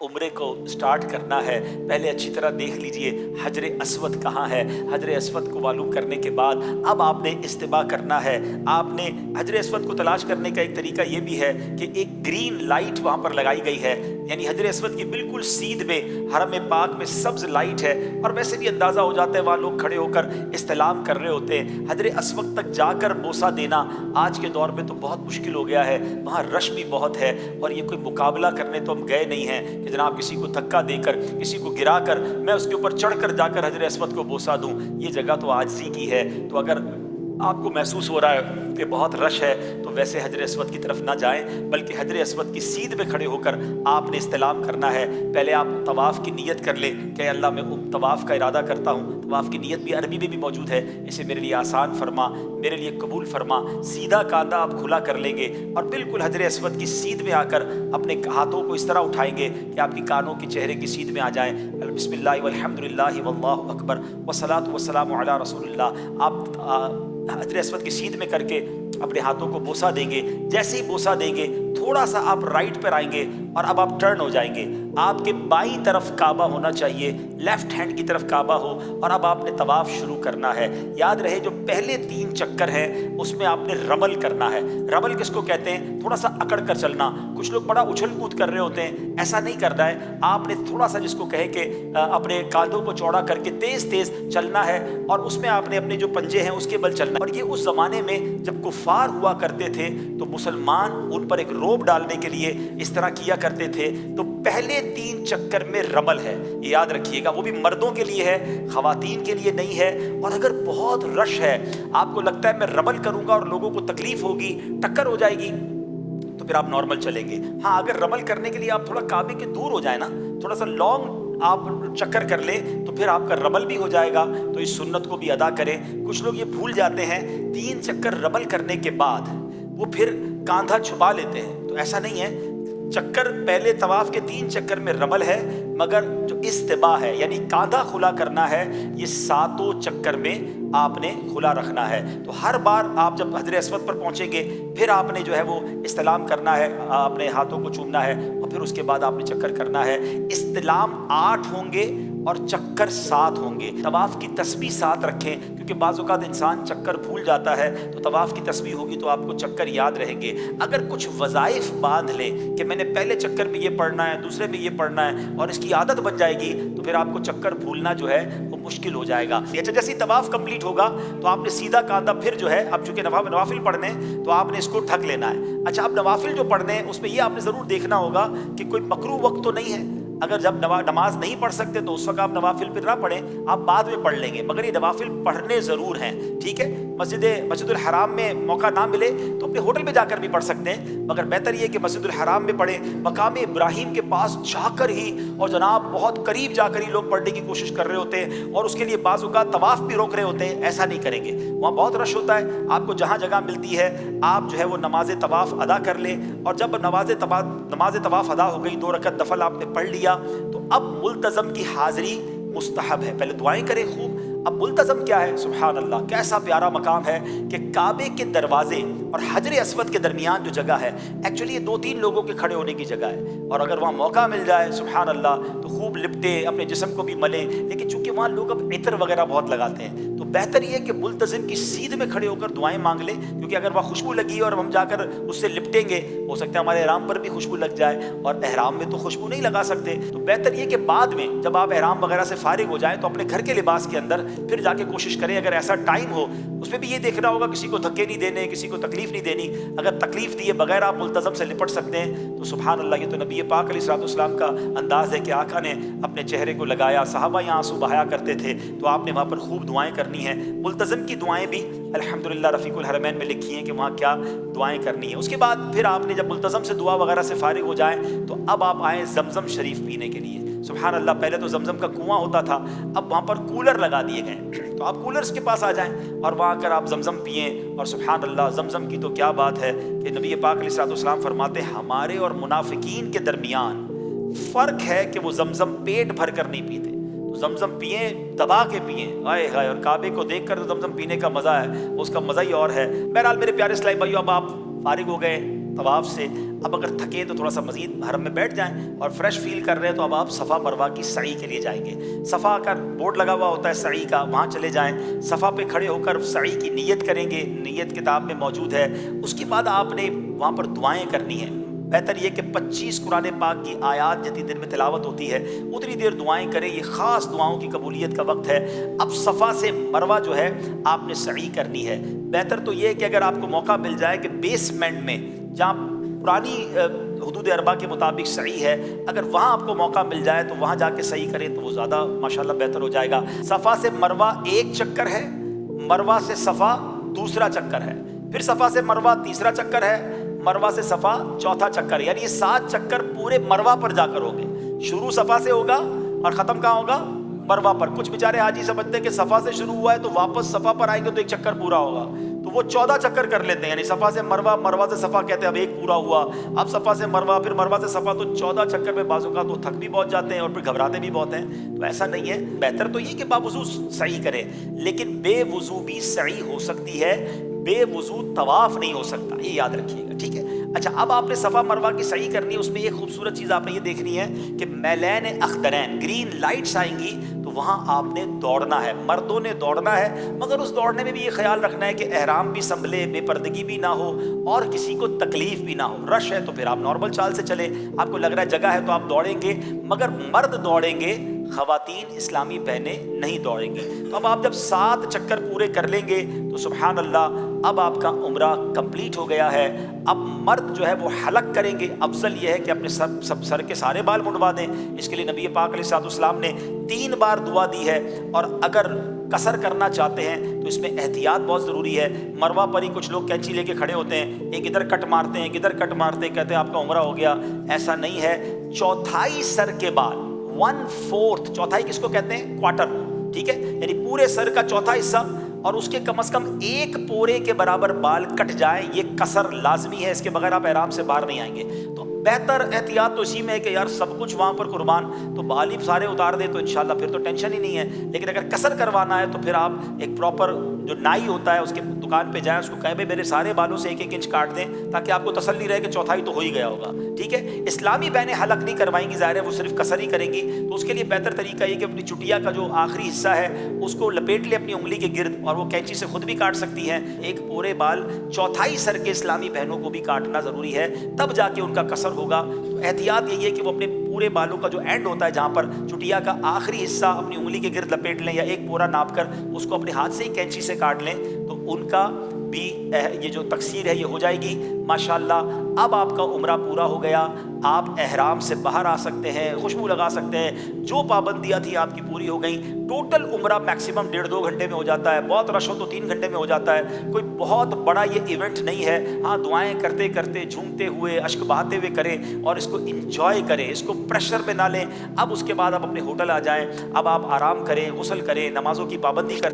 उम्रे को स्टार्ट करना है, पहले अच्छी तरह देख लीजिए हजर अस्वद कहाँ है। हजर अस्वद को मालूम करने के बाद अब आपने इस्तिबा करना है। आपने हजर अस्वद को तलाश करने का एक तरीका ये भी है कि एक ग्रीन लाइट वहाँ पर लगाई गई है, यानी हजर अस्वद की बिल्कुल सीध में हरम पाक में सब्ज़ लाइट है, और वैसे भी अंदाज़ा हो जाता है वहाँ लोग खड़े होकर इस्तिलाम कर रहे होते हैं। हजर अस्वद तक जाकर बोसा देना आज के दौर में तो बहुत मुश्किल हो गया है, वहाँ रश भी बहुत है, और ये कोई मुकाबला करने तो हम गए नहीं हैं कि जनाब किसी को धक्का देकर, किसी को गिरा कर मैं उसके ऊपर चढ़कर जाकर हजर अस्वद को बोसा दूँ। ये जगह तो आजिज़ी की है। तो अगर आपको महसूस हो रहा है कि बहुत रश है तो वैसे हजर अस्वद की तरफ ना जाएं, बल्कि हजर अस्वद की सीध में खड़े होकर आपने इस्तिलाम करना है। पहले आप तवाफ़ की नीयत कर लें कि अल्लाह मैं तवाफ़ का इरादा करता हूँ। तवाफ़ की नीयत भी अरबी में भी मौजूद है, इसे मेरे लिए आसान फरमा, मेरे लिए कबूल फरमा। सीधा कांधा आप खुला कर लेंगे और बिल्कुल हजर अस्वद की सीध में आकर अपने हाथों को इस तरह उठाएंगे कि आपकी कानों की चेहरे की सीध में आ जाएँ। बिस्मिल्लाह वल्हम्दुलिल्लाह वल्लाहु अकबर वस्सलातु वस्सलामु अला रसूलिल्लाह। आप हजर अस्वद की सीध में करके अपने हाथों को बोसा देंगे। जैसे ही बोसा देंगे थोड़ा सा आप राइट पर आएंगे और अब आप टर्न हो जाएंगे। आपके बाईं तरफ काबा होना चाहिए, लेफ्ट हैंड की तरफ काबा हो, और अब आपने तवाफ़ शुरू करना है। याद रहे जो पहले 3 चक्कर हैं उसमें आपने रमल करना है। रमल किसको कहते हैं? थोड़ा सा अकड़ कर चलना। कुछ लोग बड़ा उछल कूद कर रहे होते हैं, ऐसा नहीं करना है। आपने थोड़ा सा जिसको कहे कि अपने कांधों को चौड़ा करके तेज़ तेज़ चलना है, और उसमें आपने अपने जो पंजे हैं उसके बल चलना है। और ये उस ज़माने में जब कुफ़ार हुआ करते थे तो मुसलमान उन पर एक रोब डालने के लिए इस तरह किया करते थे। तो पहले 3 चक्कर में रमल है, ये याद रखिएगा। वो भी मर्दों के लिए है, ख़वातीन के लिए नहीं है। और अगर बहुत रश है, आपको लगता है मैं रमल करूँगा और लोगों को तकलीफ़ होगी, टक्कर हो जाएगी, तो फिर आप नॉर्मल चलेंगे। हाँ, अगर रमल करने के लिए आप थोड़ा काबे के दूर हो जाए ना, थोड़ा सा लॉन्ग आप चक्कर कर ले, तो फिर आपका रमल भी हो जाएगा। तो इस सुन्नत को भी अदा करें। कुछ लोग ये भूल जाते हैं, 3 चक्कर रमल करने के बाद वो फिर कांधा छुपा लेते हैं। तो ऐसा नहीं है, चक्कर पहले तवाफ़ के 3 चक्कर में रमल है, मगर जो इस्तिबा है यानी कांधा खुला करना है, ये 7 चक्कर में आपने खुला रखना है। तो हर बार आप जब हजर अस्वद पर पहुंचेंगे फिर आपने जो है वो इस्तिलाम करना है, अपने हाथों को चूमना है, और फिर उसके बाद आपने चक्कर करना है। इस्तिलाम 8 होंगे और चक्कर 7 होंगे। तवाफ़ की तस्बीह 7 रखें, क्योंकि बाज़ औक़ात इंसान चक्कर भूल जाता है। तो तवाफ़ की तस्बीह होगी तो आपको चक्कर याद रहेंगे। अगर कुछ वज़ाइफ बांध लें कि मैंने पहले चक्कर में ये पढ़ना है, दूसरे में ये पढ़ना है, और इसकी आदत बन जाएगी, तो फिर आपको चक्कर भूलना जो है वो मुश्किल हो जाएगा। अच्छा, जैसे ही तवाफ़ कंप्लीट होगा तो आपने सीधा कांधा फिर जो है, अब चूँकि नवाफिल पढ़ने तो आपने इसको ढक लेना है। अच्छा, अब नवाफिल जो पढ़ने हैं उसमें ये आपने ज़रूर देखना होगा कि कोई मकरूह वक्त तो नहीं है। अगर जब नमाज नहीं पढ़ सकते तो उस वक्त आप नवाफिल फिर ना पढ़ें, आप बाद में पढ़ लेंगे, मगर ये नवाफिल पढ़ने ज़रूर हैं। ठीक है, मस्जिदुल हराम में मौका ना मिले तो अपने होटल में जाकर भी पढ़ सकते हैं, मगर बेहतर ये कि मस्जिदुल हराम में पढ़ें। मकाम इब्राहीम के पास जाकर ही, और जनाब बहुत करीब जाकर ही लोग पढ़ने की कोशिश कर रहे होते हैं, और उसके लिए बाज़ औक़ात तवाफ़ भी रोक रहे होते हैं। ऐसा नहीं करेंगे, वहाँ बहुत रश होता है। आपको जहाँ जगह मिलती है आप जो है वो नमाज तवाफ़ अदा कर लें, और जब नमाज तवाफ़ अदा हो गई, 2 रकत दफल आपने पढ़ लिया, तो अब मुल्तज़म की हाज़िरी मुस्तहब है। पहले दुआएं करें खूब। अब मुल्तज़म क्या है? सुभान अल्लाह, कैसा प्यारा मकाम है कि काबे के दरवाजे और हजर अस्वद के दरमियान जो जगह है, एक्चुअली ये 2-3 लोगों के खड़े होने की जगह है। और अगर वहाँ मौका मिल जाए सुभान अल्लाह तो खूब लिपटे, अपने जिस्म को भी मलें। लेकिन चूँकि वहाँ लोग अब इत्र वगैरह बहुत लगाते हैं, तो बेहतर ये कि मुल्तज़िम की सीध में खड़े होकर दुआएं मांग लें, क्योंकि अगर वहाँ खुशबू लगी और हम जाकर उससे लिपटेंगे, हो सकता है हमारे एहराम पर भी खुशबू लग जाए, और एहराम में तो खुशबू नहीं लगा सकते। तो बेहतर ये कि बाद में जब आप एहराम वगैरह से फारिग हो जाएं तो अपने घर के लिबास के अंदर फिर जाके कोशिश करें। अगर ऐसा टाइम हो, उसमें भी ये देखना होगा किसी को धक्के नहीं देने, किसी को तकलीफ नहीं देनी। अगर तकलीफ दिए बगैर आप मुल्तज़म से लिपट सकते हैं तो सुभान अल्लाह, ये तो नबी पाक अलैहिस्सलाम का अंदाज़ है कि आका ने अपने चेहरे को लगाया, सहाबा यहाँ आंसू बहाया करते थे, तो आपने वहाँ पर खूब दुआएं करनी है। मुल्तज़म की दुआएं भी अल्हम्दुलिल्लाह रफ़ीकुल हरमैन में लिखी हैं कि वहाँ क्या दुआएं करनी है। उसके बाद फिर आपने जब मुल्तज़म से दुआ वगैरह से फारिग हो जाएं तो अब आप आएँ ज़मज़म शरीफ पीने के लिए। सुभान अल्लाह, पहले तो ज़मज़म का कुआं होता था, अब वहाँ पर कूलर लगा दिए गए, तो आप कूलर्स के पास आ जाएं और वहाँ आकर आप ज़मज़म पिएँ। और सुभान अल्लाह, ज़मज़म की तो क्या बात है कि नबी पाक अलैहिस्सलाम फरमाते हमारे और मुनाफिकीन के दरमियान फ़र्क है कि वो ज़मज़म पेट भर कर नहीं पीते। तो ज़मज़म पिए, दबा के पिए, आए हाय, और काबे को देख कर तो ज़मज़म पीने का मज़ा है, उसका मज़ा ही और है। बहरहाल मेरे प्यारे इस्लामी भाइयों, अब आप फारिग हो गए, طواف سے اب اگر تھکے تو تھوڑا سا مزید حرم میں بیٹھ جائیں، اور فریش فیل کر رہے ہیں تو اب آپ صفا مروہ کی سعی کے لیے جائیں گے۔ صفا کا بورڈ لگا ہوا ہوتا ہے سعی کا، وہاں چلے جائیں، صفا پہ کھڑے ہو کر سعی کی نیت کریں گے، نیت کتاب میں موجود ہے۔ اس کے بعد آپ نے وہاں پر دعائیں کرنی ہیں۔ بہتر یہ کہ 25 قرآن پاک کی آیات جتنی دیر میں تلاوت ہوتی ہے اتنی دیر دعائیں کریں، یہ خاص دعاؤں کی قبولیت کا وقت ہے۔ اب صفا سے مروہ جو ہے آپ نے سعی کرنی ہے۔ بہتر تو یہ کہ اگر آپ کو موقع مل جائے کہ بیسمنٹ میں جہاں پرانی حدود اربع کے مطابق سعی ہے، اگر وہاں آپ کو موقع مل جائے تو وہاں جا کے سعی کریں تو وہ زیادہ ماشاءاللہ بہتر ہو جائے گا۔ صفا سے مروہ ایک چکر ہے، مروہ سے صفا دوسرا چکر ہے، پھر صفا سے مروہ تیسرا چکر ہے، مروہ سے صفا چوتھا چکر، یعنی یہ 7 چکر پورے مروہ پر جا کر ہوگے۔ شروع صفا سے ہوگا اور ختم کہاں ہوگا؟ مروہ پر۔ کچھ بیچارے حاجی سمجھتے ہیں کہ صفا سے شروع ہوا ہے تو واپس صفا پر آئیں گے تو ایک چکر پورا ہوگا، تو وہ 14 چکر کر لیتے ہیں، یعنی صفا سے مروہ، مروہ سے صفا کہتے ہیں اب ایک پورا ہوا، اب صفا سے مروہ، پھر مروہ سے صفا، تو 14 چکر میں بعض اوقات تو تھک بھی بہت جاتے ہیں اور پھر گھبراتے بھی بہت ہیں۔ تو ایسا نہیں ہے، بہتر تو یہ کہ باوضو سعی کریں، لیکن بے وضو بھی سعی ہو سکتی ہے، بے وضو طواف نہیں ہو سکتا، یہ یاد رکھیے گا، ٹھیک ہے؟ اچھا، اب آپ نے صفا مروہ کی سعی کرنی ہے، اس میں ایک خوبصورت چیز آپ نے یہ دیکھنی ہے کہ میلین اخضرین، گرین لائٹس آئیں گی تو وہاں آپ نے دوڑنا ہے، مردوں نے دوڑنا ہے، مگر اس دوڑنے میں بھی یہ خیال رکھنا ہے کہ احرام بھی سنبھلے، بے پردگی بھی نہ ہو اور کسی کو تکلیف بھی نہ ہو۔ رش ہے تو پھر آپ نارمل چال سے چلیں، آپ کو لگ رہا ہے جگہ ہے تو آپ دوڑیں گے، مگر مرد دوڑیں گے، خواتین اسلامی بہنیں نہیں دوڑیں گی۔ تو اب آپ جب 7 چکر پورے کر لیں گے تو سبحان اللہ، اب آپ کا عمرہ کمپلیٹ ہو گیا ہے۔ اب مرد جو ہے وہ حلق کریں گے، افضل یہ ہے کہ اپنے سر کے سارے بال منڈوا دیں، اس کے لیے نبی پاک علیہ الصلوۃ والسلام نے 3 بار دعا دی ہے، اور اگر قصر کرنا چاہتے ہیں تو اس میں احتیاط بہت ضروری ہے۔ مروہ پر ہی کچھ لوگ کینچی لے کے کھڑے ہوتے ہیں، ایک ادھر کٹ مارتے ہیں، ایک ادھر کٹ مارتے ہیں، کہتے ہیں آپ کا عمرہ ہو گیا، ایسا نہیں ہے۔ چوتھائی سر کے بال، 1/4، چوتھائی کس کو کہتے ہیں؟ کوارٹر، ٹھیک ہے، یعنی پورے سر کا چوتھا حصہ اور اس کے کم از کم 1 پورے کے برابر بال کٹ جائیں، یہ قصر لازمی ہے، اس کے بغیر آپ احرام سے باہر نہیں آئیں گے۔ تو بہتر احتیاط تو اسی میں ہے کہ یار سب کچھ وہاں پر قربان، تو بال ہی سارے اتار دیں تو انشاءاللہ پھر تو ٹینشن ہی نہیں ہے۔ لیکن اگر قصر کروانا ہے تو پھر آپ ایک پراپر جو نائی ہوتا ہے اس کے دکان پہ جائیں، اس کو کہیں بھائی میرے سارے بالوں سے 1 انچ کاٹ دیں، تاکہ آپ کو تسلی رہے کہ چوتھائی تو ہو ہی گیا ہوگا، ٹھیک ہے۔ اسلامی بہنیں حلق نہیں کروائیں گی، ظاہر ہے وہ صرف قصر ہی کریں گی، تو اس کے لیے بہتر طریقہ یہ کہ اپنی چٹیا کا جو آخری حصہ ہے اس کو لپیٹ لیں اپنی انگلی کے گرد، اور وہ کینچی سے خود بھی کاٹ سکتی ہیں۔ ایک پورے بال چوتھائی سر کے اسلامی بہنوں کو بھی کاٹنا ضروری ہے، تب جا کے ان کا قصر ہوگا۔ تو احتیاط یہی ہے کہ وہ اپنے پورے بالوں کا جو اینڈ ہوتا ہے، جہاں پر چٹیا کا آخری حصہ، اپنی انگلی کے گرد لپیٹ لیں، یا 1 پورا ناپ کر اس کو اپنے ہاتھ سے ہی کینچی سے کاٹ لیں، تو ان کا بھی یہ جو تقصیر ہے یہ ہو جائے گی ماشاءاللہ۔ اب آپ کا عمرہ پورا ہو گیا، آپ احرام سے باہر آ سکتے ہیں، خوشبو لگا سکتے ہیں، جو پابندیاں تھیں آپ کی پوری ہو گئیں۔ ٹوٹل عمرہ میکسیمم 1.5-2 گھنٹے میں ہو جاتا ہے، بہت رش ہو تو 3 گھنٹے میں ہو جاتا ہے، کوئی بہت بڑا یہ ایونٹ نہیں ہے۔ ہاں، دعائیں کرتے کرتے، جھومتے ہوئے، اشک بہاتے ہوئے کریں اور اس کو انجوائے کریں، اس کو پریشر میں نہ لیں۔ اب اس کے بعد آپ اپنے ہوٹل آ جائیں، اب آپ آرام کریں، غسل کریں، نمازوں کی پابندی کریں۔